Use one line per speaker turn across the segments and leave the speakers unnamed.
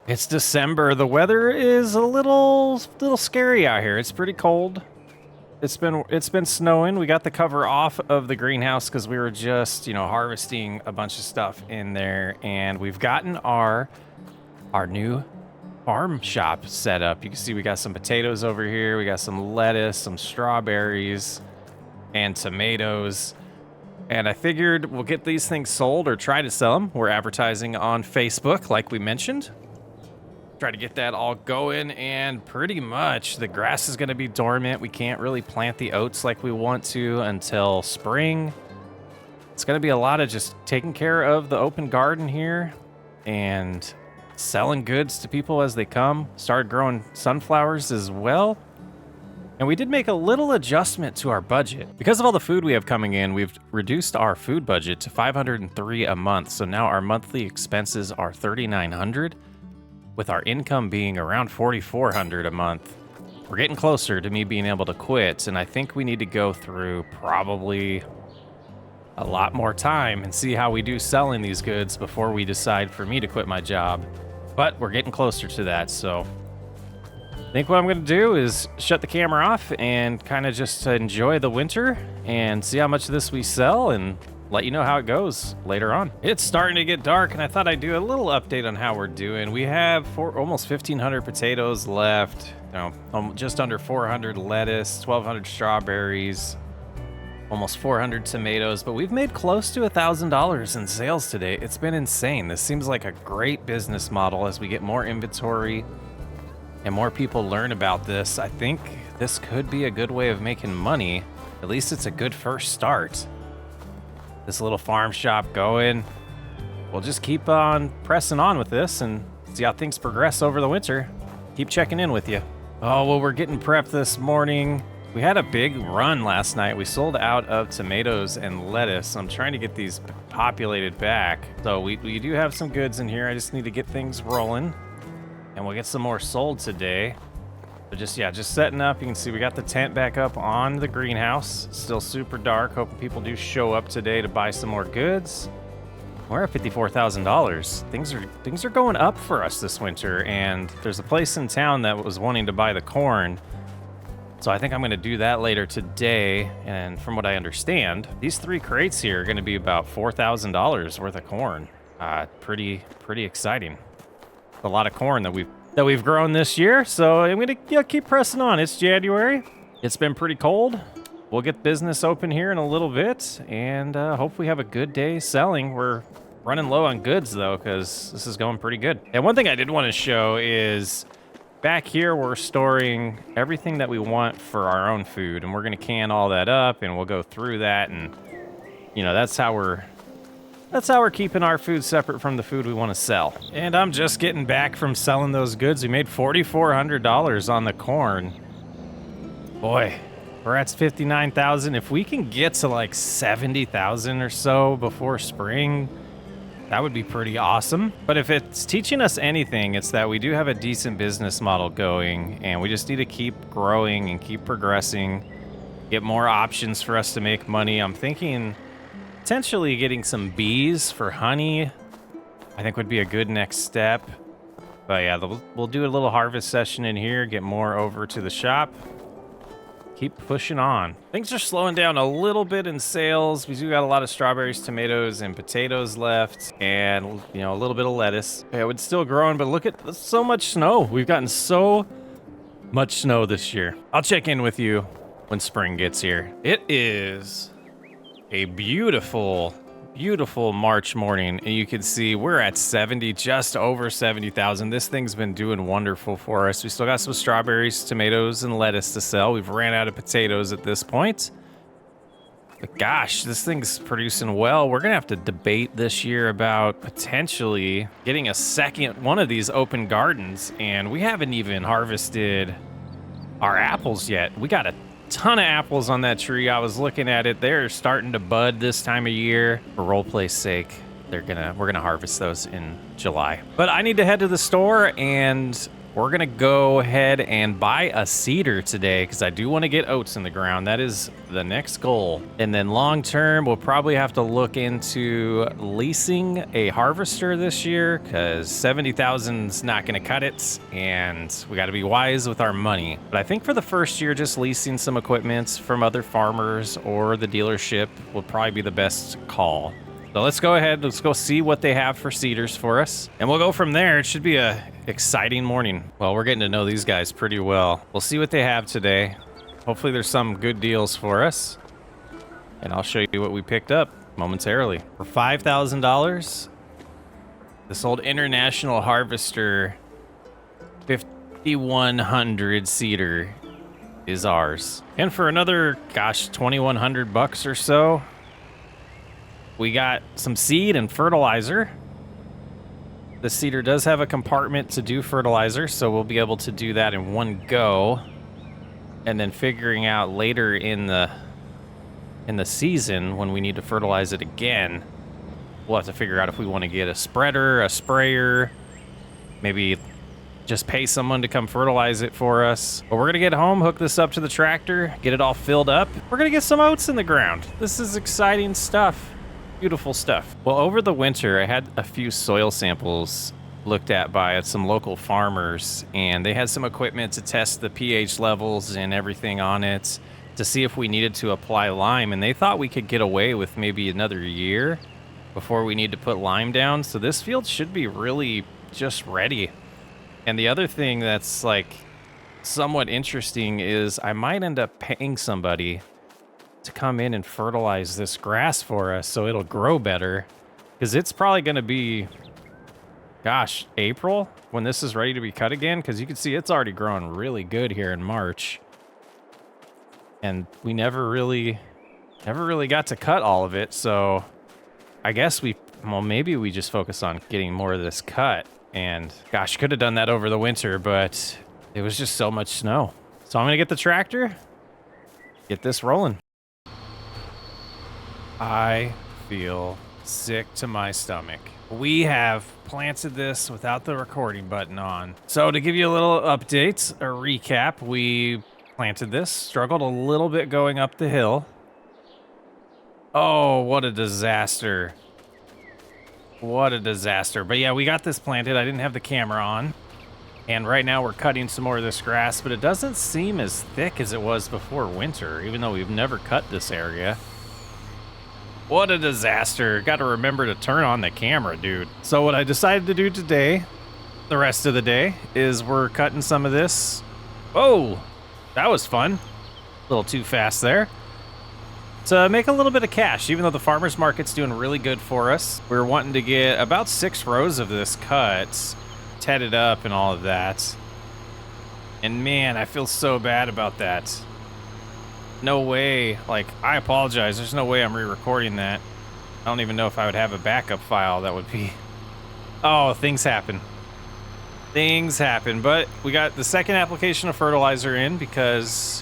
It's December. The weather is a little scary out here. It's pretty cold. It's been snowing. We got the cover off of the greenhouse because we were just, harvesting a bunch of stuff in there, and we've gotten our new farm shop set up. You can see we got some potatoes over here. We got some lettuce, some strawberries, and tomatoes. And I figured we'll get these things sold or try to sell them. We're advertising on Facebook, like we mentioned. Try to get that all going, and pretty much the grass is going to be dormant. We can't really plant the oats like we want to until spring. It's going to be a lot of just taking care of the open garden here and selling goods to people as they come. Started growing sunflowers as well. And we did make a little adjustment to our budget. Because of all the food we have coming in, we've reduced our food budget to $503 a month. So now our monthly expenses are $3,900. With our income being around $4,400 a month. We're getting closer to me being able to quit, and I think we need to go through probably a lot more time and see how we do selling these goods before we decide for me to quit my job. But we're getting closer to that, so I think what I'm going to do is shut the camera off and kind of just enjoy the winter and see how much of this we sell and let you know how it goes later on. It's starting to get dark, and I thought I'd do a little update on how we're doing. We have almost 1,500 potatoes left, just under 400 lettuce, 1,200 strawberries, almost 400 tomatoes, but we've made close to $1,000 in sales today. It's been insane. This seems like a great business model as we get more inventory and more people learn about this. I think this could be a good way of making money. At least it's a good first start. This little farm shop going. We'll just keep on pressing on with this and see how things progress over the winter. Keep checking in with you. Oh, well, we're getting prepped this morning. We had a big run last night. We sold out of tomatoes and lettuce. I'm trying to get these populated back. So we do have some goods in here. I just need to get things rolling, and we'll get some more sold today. But just setting up. You can see we got the tent back up on the greenhouse. Still super dark. Hoping people do show up today to buy some more goods. We're at $54,000. Things are going up for us this winter, and there's a place in town that was wanting to buy the corn. So I think I'm going to do that later today. And from what I understand, these 3 crates here are going to be about $4,000 worth of corn. Pretty exciting. A lot of corn that we've grown this year, so I'm gonna keep pressing on. It's January. It's been pretty cold. We'll get business open here in a little bit, and hope we have a good day selling. We're running low on goods though, because this is going pretty good. And one thing I did want to show is back here we're storing everything that we want for our own food, and we're gonna can all that up, and we'll go through that, and that's how we're keeping our food separate from the food we want to sell. And I'm just getting back from selling those goods. We made $4,400 on the corn. Boy, we're at 59,000. If we can get to like 70,000 or so before spring, that would be pretty awesome. But if it's teaching us anything, it's that we do have a decent business model going, and we just need to keep growing and keep progressing, get more options for us to make money. I'm thinking potentially getting some bees for honey, I think would be a good next step. But yeah, we'll do a little harvest session in here, get more over to the shop, keep pushing on. Things are slowing down a little bit in sales. We do got a lot of strawberries, tomatoes, and potatoes left, and a little bit of lettuce. Yeah, it's still growing, but look at so much snow. We've gotten so much snow this year. I'll check in with you when spring gets here. It is a beautiful March morning, and you can see we're at just over 70,000. This thing's been doing wonderful for us. We still got some strawberries, tomatoes, and lettuce to sell. We've ran out of potatoes at this point. But gosh, this thing's producing well. We're gonna have to debate this year about potentially getting a second one of these open gardens, and we haven't even harvested our apples yet. We got a ton of apples on that tree. I was looking at it. They're starting to bud this time of year. For role play's sake, we're gonna harvest those in July. But I need to head to the store, and we're gonna go ahead and buy a seeder today because I do want to get oats in the ground. That is the next goal. And then long term, we'll probably have to look into leasing a harvester this year because 70,000 is not gonna cut it, and we got to be wise with our money. But I think for the first year, just leasing some equipment from other farmers or the dealership will probably be the best call. So let's go ahead, let's go see what they have for seeders for us. And we'll go from there. It should be a exciting morning. Well, we're getting to know these guys pretty well. We'll see what they have today. Hopefully there's some good deals for us. And I'll show you what we picked up momentarily. For $5,000, this old International Harvester 5100 seeder is ours. And for another, gosh, 2,100 bucks or so, we got some seed and fertilizer. The seeder does have a compartment to do fertilizer, so we'll be able to do that in one go. And then figuring out later in the season when we need to fertilize it again, we'll have to figure out if we want to get a spreader, a sprayer, maybe just pay someone to come fertilize it for us. But we're gonna get home, hook this up to the tractor, get it all filled up. We're gonna get some oats in the ground. This is exciting stuff. Beautiful stuff. Well, over the winter, I had a few soil samples looked at by some local farmers, and they had some equipment to test the pH levels and everything on it to see if we needed to apply lime, and they thought we could get away with maybe another year before we need to put lime down. So this field should be really just ready. And the other thing that's like somewhat interesting is I might end up paying somebody to come in and fertilize this grass for us so it'll grow better, because it's probably going to be, gosh, April when this is ready to be cut again, because you can see it's already growing really good here in March, and we never really got to cut all of it. So I guess maybe we just focus on getting more of this cut. And gosh, could have done that over the winter, but it was just so much snow. So I'm gonna get the tractor, get this rolling. I feel sick to my stomach. We have planted this without the recording button on. So to give you a little update, a recap, we planted this, struggled a little bit going up the hill. Oh, what a disaster. What a disaster. But yeah, we got this planted. I didn't have the camera on. And right now we're cutting some more of this grass, but it doesn't seem as thick as it was before winter, even though we've never cut this area. What a disaster. Got to remember to turn on the camera, dude. So what I decided to do today, the rest of the day, is we're cutting some of this. Oh, that was fun. A little too fast there. To make a little bit of cash, even though the farmer's market's doing really good for us. We're wanting to get about 6 rows of this cut, tedded up and all of that. And man, I feel so bad about that. No way, like, I apologize. There's no way I'm re-recording that. I don't even know if I would have a backup file that would be... Oh, things happen. Things happen, but we got the second application of fertilizer in because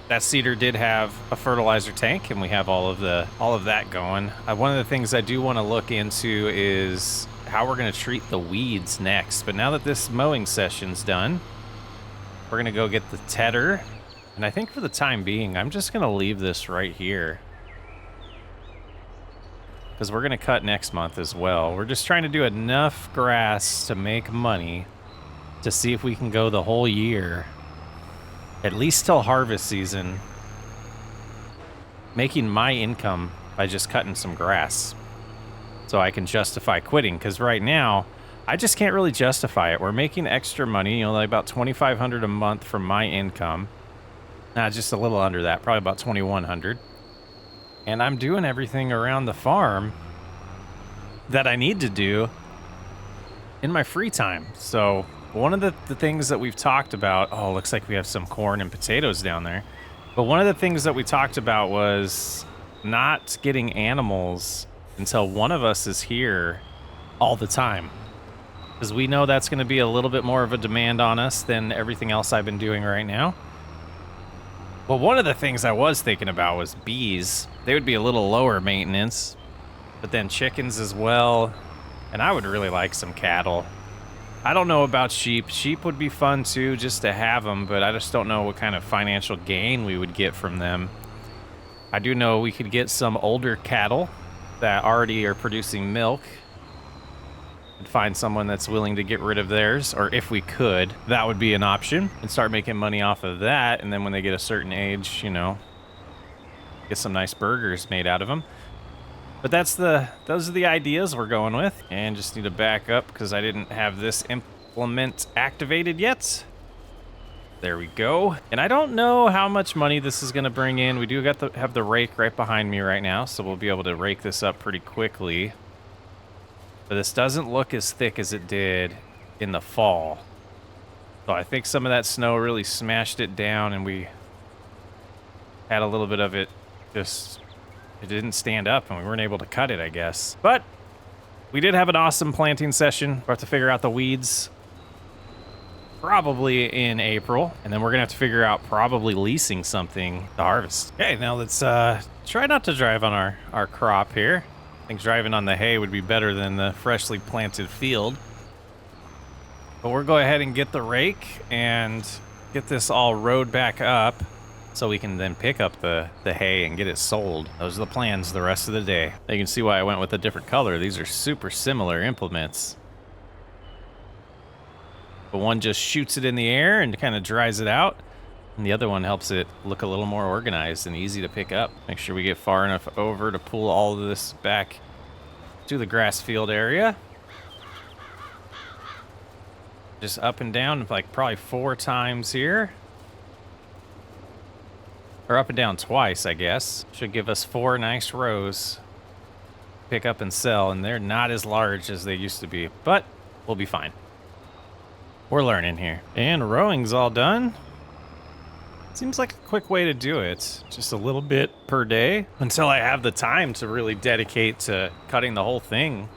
that seeder did have a fertilizer tank, and we have all of that going. One of the things I do want to look into is how we're going to treat the weeds next. But now that this mowing session's done, we're going to go get the tedder. And I think for the time being, I'm just going to leave this right here, because we're going to cut next month as well. We're just trying to do enough grass to make money to see if we can go the whole year, at least till harvest season, making my income by just cutting some grass so I can justify quitting. Because right now, I just can't really justify it. We're making extra money, like about $2,500 a month from my income. Nah, just a little under that, probably about $2,100. And I'm doing everything around the farm that I need to do in my free time. So one of the things that we've talked about, oh, looks like we have some corn and potatoes down there. But one of the things that we talked about was not getting animals until one of us is here all the time. Because we know that's going to be a little bit more of a demand on us than everything else I've been doing right now. Well, one of the things I was thinking about was bees. They would be a little lower maintenance, but then chickens as well. And I would really like some cattle. I don't know about sheep. Sheep would be fun too, just to have them, but I just don't know what kind of financial gain we would get from them. I do know we could get some older cattle that already are producing milk and find someone that's willing to get rid of theirs, or if we could, that would be an option, and start making money off of that. And then when they get a certain age, you know, get some nice burgers made out of them. But those are the ideas we're going with. And just need to back up because I didn't have this implement activated yet. There we go. And I don't know how much money this is going to bring in. We do have the rake right behind me right now, so we'll be able to rake this up pretty quickly. But this doesn't look as thick as it did in the fall. So I think some of that snow really smashed it down, and we had a little bit of it just... It didn't stand up, and we weren't able to cut it, I guess. But we did have an awesome planting session. We're about to figure out the weeds probably in April, and then we're gonna have to figure out probably leasing something to harvest. Okay, now let's try not to drive on our crop here. I think driving on the hay would be better than the freshly planted field. But we'll go ahead and get the rake and get this all rode back up, so we can then pick up the hay and get it sold. Those are the plans the rest of the day. You can see why I went with a different color. These are super similar implements. But one just shoots it in the air and kind of dries it out, and the other one helps it look a little more organized and easy to pick up. Make sure we get far enough over to pull all of this back to the grass field area. Just up and down like probably 4 times here. Or up and down twice, I guess. Should give us 4 nice rows. Pick up and sell, and they're not as large as they used to be, but we'll be fine. We're learning here. And rowing's all done. Seems like a quick way to do it. Just a little bit per day until I have the time to really dedicate to cutting the whole thing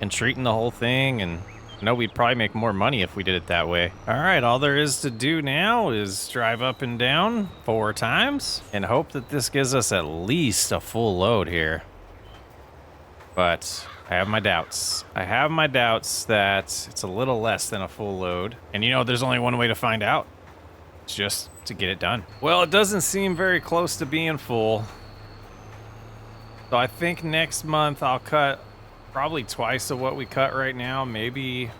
and treating the whole thing. And I know we'd probably make more money if we did it that way. All right, all there is to do now is drive up and down 4 times and hope that this gives us at least a full load here. But I have my doubts. I have my doubts that it's a little less than a full load. And you know, there's only one way to find out. It's just to get it done. Well, it doesn't seem very close to being full. So I think next month I'll cut probably twice of what we cut right now. Maybe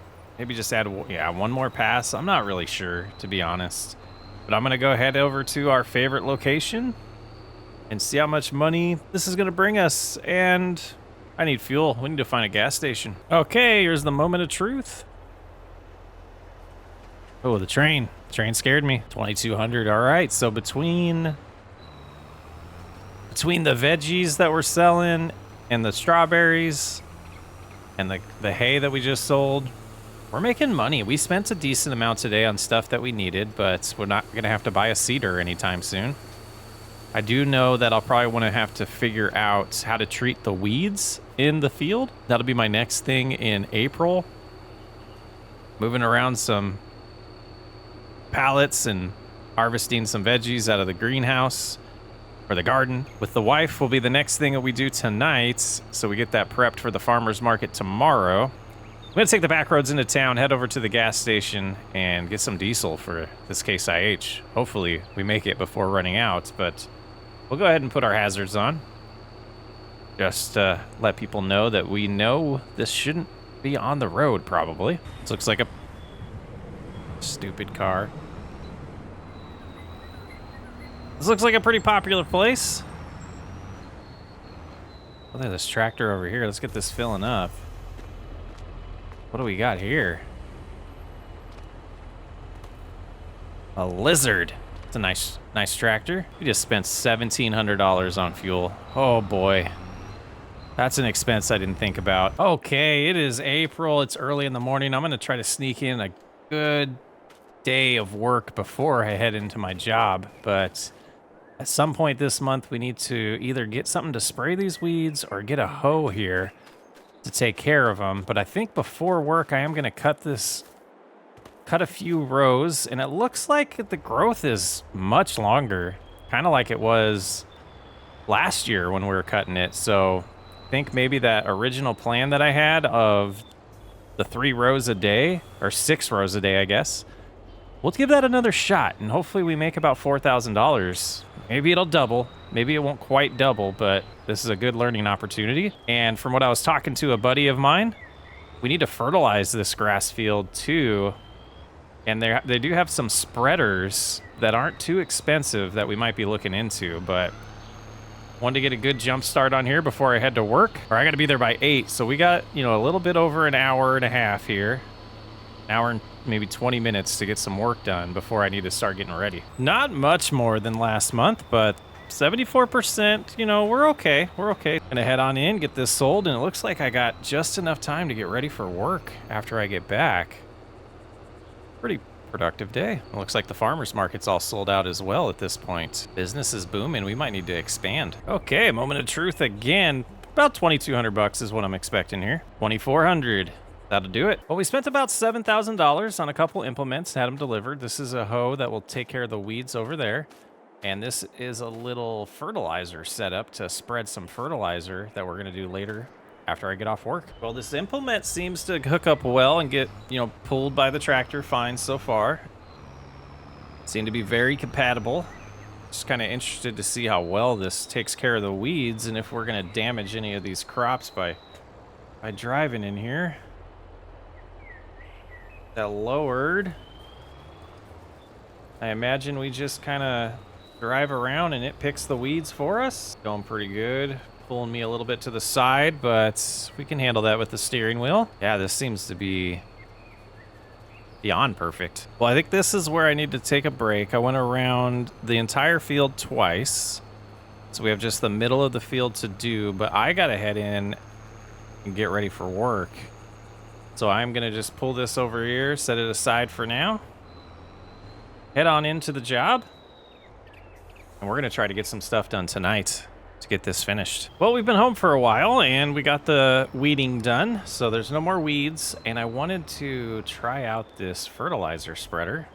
just add, one more pass. I'm not really sure, to be honest. But I'm gonna go head over to our favorite location and see how much money this is gonna bring us. And I need fuel. We need to find a gas station. Okay, here's the moment of truth. Oh, the train. The train scared me. 2,200. All right, so between the veggies that we're selling and the strawberries and the hay that we just sold, we're making money. We spent a decent amount today on stuff that we needed, but we're not gonna have to buy a seeder anytime soon. I do know that I'll probably want to have to figure out how to treat the weeds in the field. That'll be my next thing in April. Moving around some pallets and harvesting some veggies out of the greenhouse or the garden with the wife will be the next thing that we do tonight, so we get that prepped for the farmer's market tomorrow. I'm gonna take the back roads into town, head over to the gas station, and get some diesel for this Case IH. Hopefully we make it before running out, but we'll go ahead and put our hazards on. Just let people know that we know this shouldn't be on the road, probably. This looks like a stupid car. This looks like a pretty popular place. Oh, there's this tractor over here. Let's get this filling up. What do we got here? A lizard. It's a nice tractor. We just spent $1,700 on fuel. Oh boy. That's an expense I didn't think about. Okay, it is April. It's early in the morning. I'm gonna try to sneak in a good day of work before I head into my job, but at some point this month we need to either get something to spray these weeds or get a hoe here to take care of them. But I think before work I am gonna cut a few rows, and it looks like the growth is much longer, kind of like it was last year when we were cutting it. So I think maybe that original plan that I had of the 3 rows a day, or 6 rows a day, I guess. We'll give that another shot, and hopefully we make about $4,000. Maybe it'll double. Maybe it won't quite double, but this is a good learning opportunity. And from what I was talking to a buddy of mine, we need to fertilize this grass field too. And they do have some spreaders that aren't too expensive that we might be looking into, but wanted to get a good jump start on here before I head to work. Or I got to be there by 8, so we got, you know, a little bit over an hour and a half here. An hour and maybe 20 minutes to get some work done before I need to start getting ready. Not much more than last month, but 74%, you know, we're okay. We're okay. Gonna head on in, get this sold, and it looks like I got just enough time to get ready for work after I get back. Pretty productive day. It looks like the farmer's market's all sold out as well at this point. Business is booming. We might need to expand. Okay, moment of truth again. About 2,200 bucks is what I'm expecting here. 2,400. That'll do it. Well, we spent about $7,000 on a couple implements, had them delivered. This is a hoe that will take care of the weeds over there. And this is a little fertilizer setup to spread some fertilizer that we're gonna do later after I get off work. Well, this implement seems to hook up well and get, you know, pulled by the tractor fine so far. Seem to be very compatible. Just kind of interested to see how well this takes care of the weeds and if we're gonna damage any of these crops by driving in here. That lowered. I imagine we just kind of drive around and it picks the weeds for us. Going pretty good. Pulling me a little bit to the side, but we can handle that with the steering wheel. Yeah, this seems to be beyond perfect. Well, I think this is where I need to take a break. I went around the entire field twice. So we have just the middle of the field to do, but I gotta head in and get ready for work. So I'm gonna just pull this over here, set it aside for now. Head on into the job. And we're gonna try to get some stuff done tonight to get this finished. Well, we've been home for a while and we got the weeding done, so there's no more weeds. And I wanted to try out this fertilizer spreader.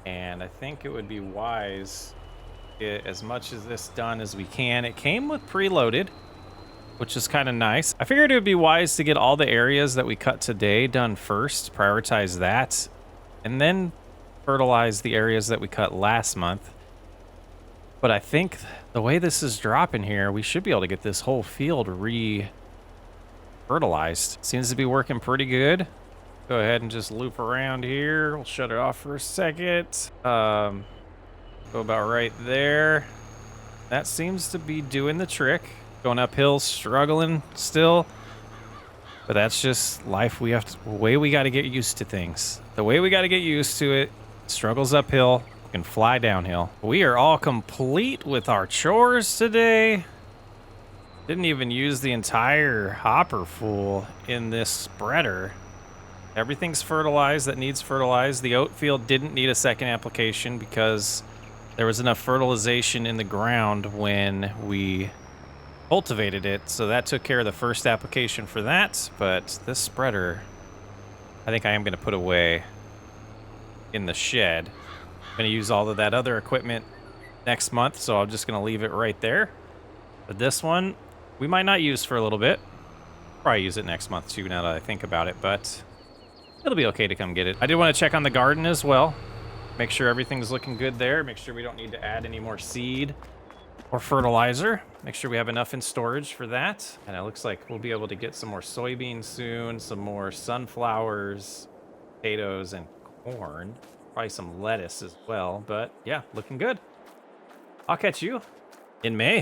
And I think it would be wise to get as much of this done as we can. It came with preloaded, which is kind of nice. I figured it would be wise to get all the areas that we cut today done first, prioritize that, and then fertilize the areas that we cut last month. But I think the way this is dropping here, we should be able to get this whole field re-fertilized. Seems to be working pretty good. Go ahead and just loop around here. We'll shut it off for a second. Go about right there. That seems to be doing the trick. Going uphill, struggling still. But that's just life. We have to, the way we got to get used to things. The way we got to get used to it, struggles uphill, can fly downhill. We are all complete with our chores today. Didn't even use the entire hopper full in this spreader. Everything's fertilized that needs fertilized. The oat field didn't need a second application because there was enough fertilization in the ground when we cultivated it. So that took care of the first application for that. But this spreader, I think I am going to put away in the shed. I'm going to use all of that other equipment next month, so I'm just going to leave it right there. But this one, we might not use for a little bit. Probably use it next month too, now that I think about it, but it'll be okay to come get it. I did want to check on the garden as well. Make sure everything's looking good there. Make sure we don't need to add any more seed or fertilizer. Make sure we have enough in storage for that. And it looks like we'll be able to get some more soybeans soon, some more sunflowers, potatoes, and corn. Probably some lettuce as well, but yeah, looking good. I'll catch you in May.